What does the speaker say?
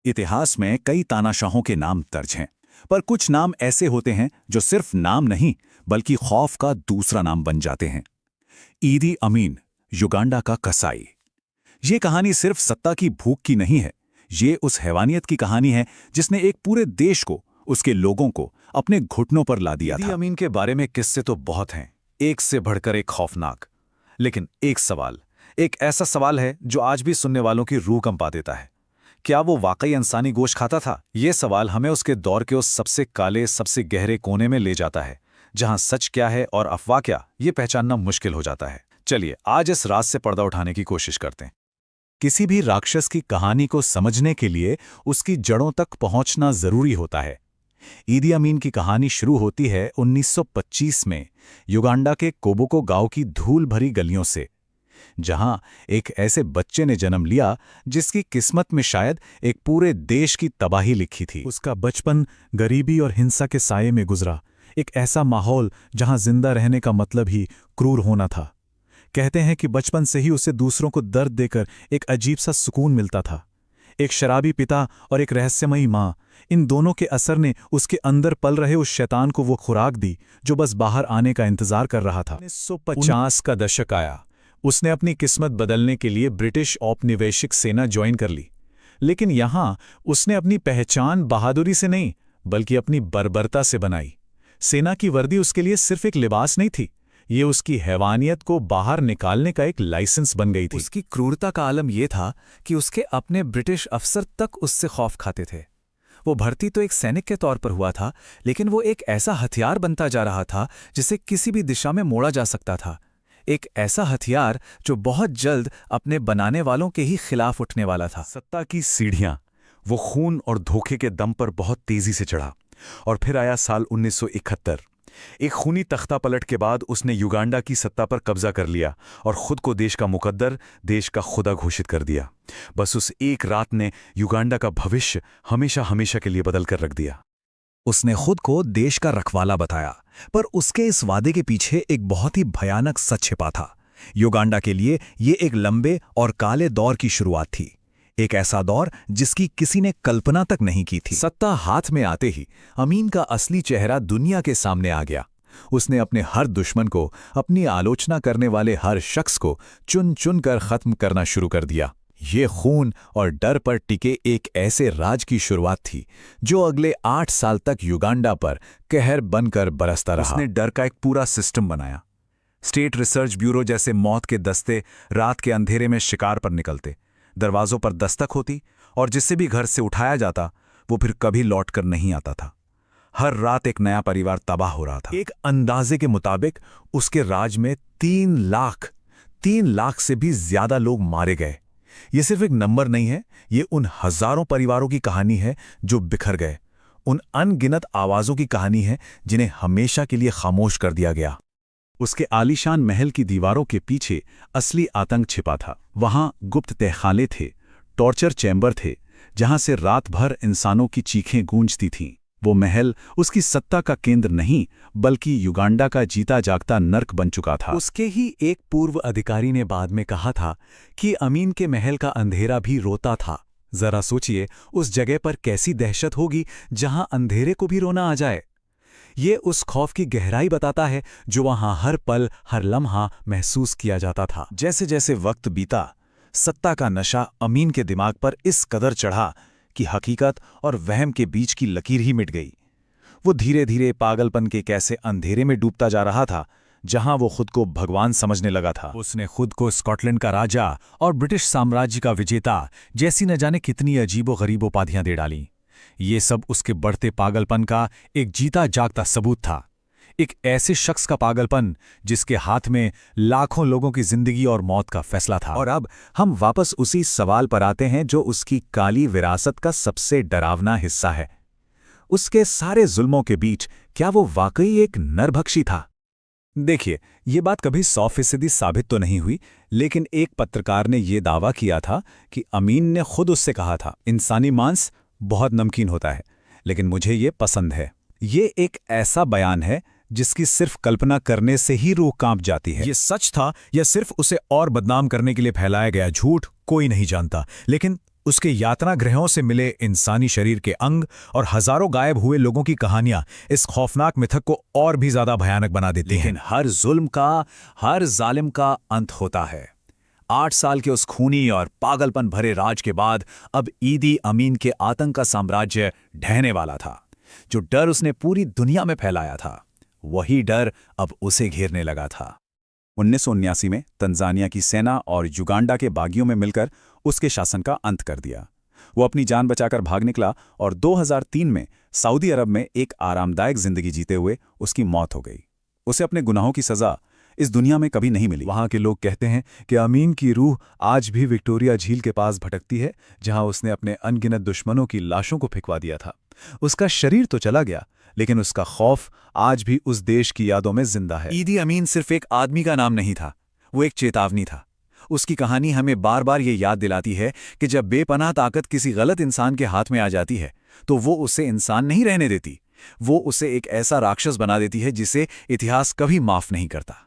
इतिहास में कई तानाशाहों के नाम दर्ज हैं, पर कुछ नाम ऐसे होते हैं जो सिर्फ नाम नहीं बल्कि खौफ का दूसरा नाम बन जाते हैं। ईदी अमीन, युगांडा का कसाई। ये कहानी सिर्फ सत्ता की भूख की नहीं है, ये उस हैवानियत की कहानी है जिसने एक पूरे देश को, उसके लोगों को अपने घुटनों पर ला दिया था। ईदी अमीन के बारे में किस्से तो बहुत हैं, एक से बढ़कर एक खौफनाक। लेकिन एक ऐसा सवाल है जो आज भी सुनने वालों की रूह कंपा देता है। क्या वो वाकई इंसानी गोश्त खाता था? ये सवाल हमें उसके दौर के उस सबसे काले, सबसे गहरे कोने में ले जाता है, जहां सच क्या है और अफवाह क्या, ये पहचानना मुश्किल हो जाता है। चलिए आज इस राज से पर्दा उठाने की कोशिश करते हैं। किसी भी राक्षस की कहानी को समझने के लिए उसकी जड़ों तक पहुंचना जरूरी होता है। ईदी अमीन की कहानी शुरू होती है 1925 में युगांडा के कोबोको गांव की धूल भरी गलियों से, जहां एक ऐसे बच्चे ने जन्म लिया जिसकी किस्मत में शायद एक पूरे देश की तबाही लिखी थी। उसका बचपन गरीबी और हिंसा के साये में गुजरा, एक ऐसा माहौल जहां जिंदा रहने का मतलब ही क्रूर होना था। कहते हैं कि बचपन से ही उसे दूसरों को दर्द देकर एक अजीब सा सुकून मिलता था। एक शराबी पिता और एक रहस्यमयी माँ, इन दोनों के असर ने उसके अंदर पल रहे उस शैतान को वो खुराक दी जो बस बाहर आने का इंतजार कर रहा था। 1950 का दशक आया। उसने अपनी किस्मत बदलने के लिए ब्रिटिश औपनिवेशिक सेना ज्वाइन कर ली। लेकिन यहां उसने अपनी पहचान बहादुरी से नहीं बल्कि अपनी बर्बरता से बनाई। सेना की वर्दी उसके लिए सिर्फ एक लिबास नहीं थी, ये उसकी हैवानियत को बाहर निकालने का एक लाइसेंस बन गई थी। उसकी क्रूरता का आलम यह था कि उसके अपने ब्रिटिश अफसर तक उससे खौफ खाते थे। वो भर्ती तो एक सैनिक के तौर पर हुआ था, लेकिन वो एक ऐसा हथियार बनता जा रहा था जिसे किसी भी दिशा में मोड़ा जा सकता था। एक ऐसा हथियार जो बहुत जल्द अपने बनाने वालों के ही खिलाफ उठने वाला था। सत्ता की सीढ़ियां वो खून और धोखे के दम पर बहुत तेजी से चढ़ा। और फिर आया साल 1971। एक खूनी तख्ता पलट के बाद उसने युगांडा की सत्ता पर कब्जा कर लिया और खुद को देश का मुकद्दर, देश का खुदा घोषित कर दिया। बस उस एक रात ने युगांडा का भविष्य हमेशा हमेशा के लिए बदल कर रख दिया। उसने खुद को देश का रखवाला बताया, पर उसके इस वादे के पीछे एक बहुत ही भयानक सच छिपा था। युगांडा के लिए ये एक लंबे और काले दौर की शुरुआत थी, एक ऐसा दौर जिसकी किसी ने कल्पना तक नहीं की थी। सत्ता हाथ में आते ही अमीन का असली चेहरा दुनिया के सामने आ गया। उसने अपने हर दुश्मन को, अपनी आलोचना करने वाले हर शख्स को चुन चुन कर खत्म करना शुरू कर दिया। ये खून और डर पर टिके एक ऐसे राज की शुरुआत थी जो अगले 8 साल तक युगांडा पर कहर बनकर बरसता रहा। उसने डर का एक पूरा सिस्टम बनाया। स्टेट रिसर्च ब्यूरो जैसे मौत के दस्ते रात के अंधेरे में शिकार पर निकलते। दरवाजों पर दस्तक होती और जिसे भी घर से उठाया जाता वो फिर कभी लौटकर नहीं आता था। हर रात एक नया परिवार तबाह हो रहा था। एक अंदाजे के मुताबिक उसके राज में 3 लाख से भी ज्यादा लोग मारे गए। ये सिर्फ एक नंबर नहीं है, ये उन हजारों परिवारों की कहानी है जो बिखर गए, उन अनगिनत आवाजों की कहानी है जिन्हें हमेशा के लिए खामोश कर दिया गया। उसके आलीशान महल की दीवारों के पीछे असली आतंक छिपा था। वहां गुप्त तहखाने थे, टॉर्चर चैम्बर थे, जहां से रात भर इंसानों की चीखें गूंजती थीं। वो महल उसकी सत्ता का केंद्र नहीं बल्कि युगांडा का जीता जागता नर्क बन चुका था। उसके ही एक पूर्व अधिकारी ने बाद में कहा था कि अमीन के महल का अंधेरा भी रोता था। जरा सोचिए उस जगह पर कैसी दहशत होगी जहां अंधेरे को भी रोना आ जाए। ये उस खौफ की गहराई बताता है जो वहां हर पल, हर लम्हा महसूस किया जाता था। जैसे जैसे वक्त बीता, सत्ता का नशा अमीन के दिमाग पर इस कदर चढ़ा कि हकीकत और वहम के बीच की लकीर ही मिट गई। वो धीरे धीरे पागलपन के कैसे अंधेरे में डूबता जा रहा था जहां वो खुद को भगवान समझने लगा था। उसने खुद को स्कॉटलैंड का राजा और ब्रिटिश साम्राज्य का विजेता जैसी न जाने कितनी अजीबो-गरीब उपाधियां दे डाली। ये सब उसके बढ़ते पागलपन का एक जीता जागता सबूत था। एक ऐसे शख्स का पागलपन जिसके हाथ में लाखों लोगों की जिंदगी और मौत का फैसला था। और अब हम वापस उसी सवाल पर आते हैं जो उसकी काली विरासत का सबसे डरावना हिस्सा है। उसके सारे जुल्मों के बीच क्या वो वाकई एक नरभक्षी था? देखिए, ये बात कभी 100% साबित तो नहीं हुई, लेकिन एक पत्रकार ने यह दावा किया था कि अमीन ने खुद उससे कहा था, इंसानी मांस बहुत नमकीन होता है, लेकिन मुझे ये पसंद है। ये एक ऐसा बयान है जिसकी सिर्फ कल्पना करने से ही रूह कांप जाती है। ये सच था या सिर्फ उसे और बदनाम करने के लिए फैलाया गया झूठ, कोई नहीं जानता, लेकिन उसके यातना गृहों से मिले इंसानी शरीर के अंग और हजारों गायब हुए लोगों की कहानियां इस खौफनाक मिथक को और भी ज्यादा भयानक बना देती हैं। लेकिन हर जुल्म का, हर जालिम का अंत होता है। 8 साल के उस खूनी और पागलपन भरे राज के बाद अब ईदी अमीन के आतंक का साम्राज्य ढहने वाला था। जो डर उसने पूरी दुनिया में फैलाया था, वही डर अब उसे घेरने लगा था। 1979 में तंजानिया की सेना और युगांडा के बागियों में मिलकर उसके शासन का अंत कर दिया। वो अपनी जान बचाकर भाग निकला और 2003 में सऊदी अरब में एक आरामदायक जिंदगी जीते हुए उसकी मौत हो गई। उसे अपने गुनाहों की सजा इस दुनिया में कभी नहीं मिली। वहां के लोग कहते हैं कि अमीन की रूह आज भी विक्टोरिया झील के पास भटकती है, जहां उसने अपने अनगिनत दुश्मनों की लाशों को फेंकवा दिया था। उसका शरीर तो चला गया, लेकिन उसका खौफ आज भी उस देश की यादों में जिंदा है। ईदी अमीन सिर्फ एक आदमी का नाम नहीं था, वो एक चेतावनी था। उसकी कहानी हमें बार बार ये याद दिलाती है कि जब बेपनाह ताकत किसी गलत इंसान के हाथ में आ जाती है, तो वो उसे इंसान नहीं रहने देती, वो उसे एक ऐसा राक्षस बना देती है जिसे इतिहास कभी माफ नहीं करता।